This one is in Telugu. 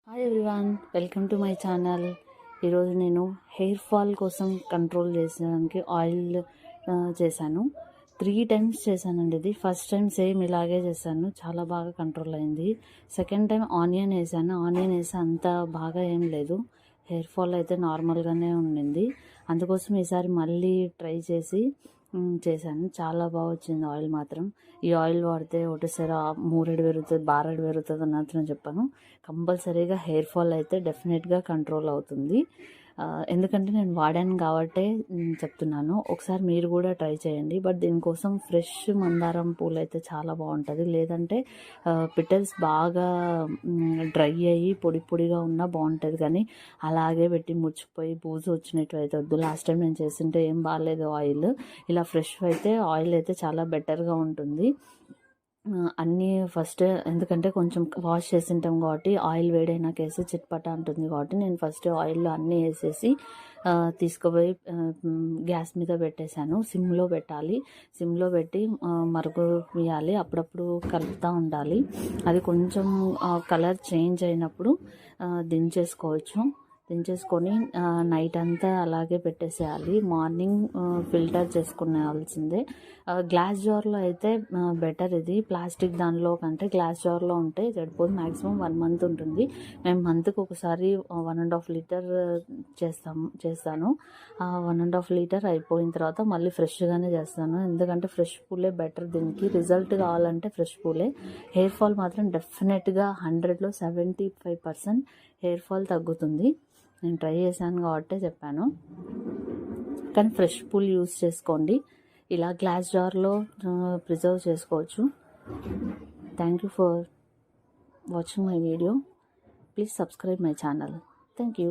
Hi everyone, welcome to my channel. ఈరోజు నేను హెయిర్ ఫాల్ కోసం కంట్రోల్ చేసేదానికి ఆయిల్ చేశాను. 3 times చేశానండి. ఇది ఫస్ట్ టైం సేమ్ ఇలాగే చేశాను, చాలా బాగా కంట్రోల్ అయింది. సెకండ్ టైం ఆనియన్ వేసాను. ఆనియన్ వేసి అంత బాగా ఏం లేదు, హెయిర్ ఫాల్ అయితే నార్మల్గానే ఉండింది. అందుకోసం ఈసారి మళ్ళీ ట్రై చేశాను. చాలా బాగా వచ్చింది ఆయిల్ మాత్రం. ఈ ఆయిల్ వాడితే ఒకటేసారి మూరెడు పెరుగుతుంది, బారెడు పెరుగుతుంది అన్నట్టు నేను చెప్పాను. కంపల్సరీగా హెయిర్ ఫాల్ అయితే డెఫినెట్గా కంట్రోల్ అవుతుంది. ఎందుకంటే నేను వాడాను కాబట్టే చెప్తున్నాను. ఒకసారి మీరు కూడా ట్రై చేయండి. బట్ దీనికోసం ఫ్రెష్ మందారం పూలు అయితే చాలా బాగుంటుంది. లేదంటే పిటల్స్ బాగా డ్రై అయ్యి పొడి పొడిగా ఉన్నా బాగుంటుంది, కానీ అలాగే పెట్టి ముచ్చిపోయి బూజు వచ్చినట్టు అయితే వద్దు. లాస్ట్ టైం నేను చేస్తుంటే ఏం బాగాలేదు ఆయిల్. ఇలా ఫ్రెష్ అయితే ఆయిల్ అయితే చాలా బెటర్గా ఉంటుంది. అన్నీ ఫస్ట్, ఎందుకంటే కొంచెం వాష్ చేసింటాం కాబట్టి ఆయిల్ వేడైనాక వేసి చిట్పట ఉంటుంది కాబట్టి నేను ఫస్ట్ ఆయిల్లో అన్నీ వేసేసి తీసుకుపోయి గ్యాస్ మీద పెట్టేశాను. సిమ్లో పెట్టాలి. సిమ్లో పెట్టి మరుగు వేయాలి. అప్పుడప్పుడు కలుపుతూ ఉండాలి. అది కొంచెం కలర్ చేంజ్ అయినప్పుడు దించేసుకొని నైట్ అంతా అలాగే పెట్టేసేయాలి. Morning filter చేసుకునేవాల్సిందే. గ్లాస్ జార్లో అయితే బెటర్. ఇది ప్లాస్టిక్ దానిలో కంటే గ్లాస్ జార్లో ఉంటే సరిపోదు. మ్యాక్సిమం 1 month ఉంటుంది. మేము మంత్కి ఒకసారి 1.5 లీటర్ చేస్తాను. 1.5 లీటర్ అయిపోయిన తర్వాత మళ్ళీ ఫ్రెష్గానే చేస్తాను. ఎందుకంటే ఫ్రెష్ పూలే బెటర్. దీనికి రిజల్ట్ కావాలంటే ఫ్రెష్ పూలే. హెయిర్ ఫాల్ మాత్రం డెఫినెట్గా 100లో 75% హెయిర్ ఫాల్ తగ్గుతుంది. నేను ట్రై చేశాను కాబట్టి చెప్పాను. కానీ ఫ్రెష్ పూల్ యూస్ చేసుకోండి. ఇలా గ్లాస్ జార్లో ప్రిజర్వ్ చేసుకోవచ్చు. Thank you for watching my video. Please subscribe my channel. Thank you.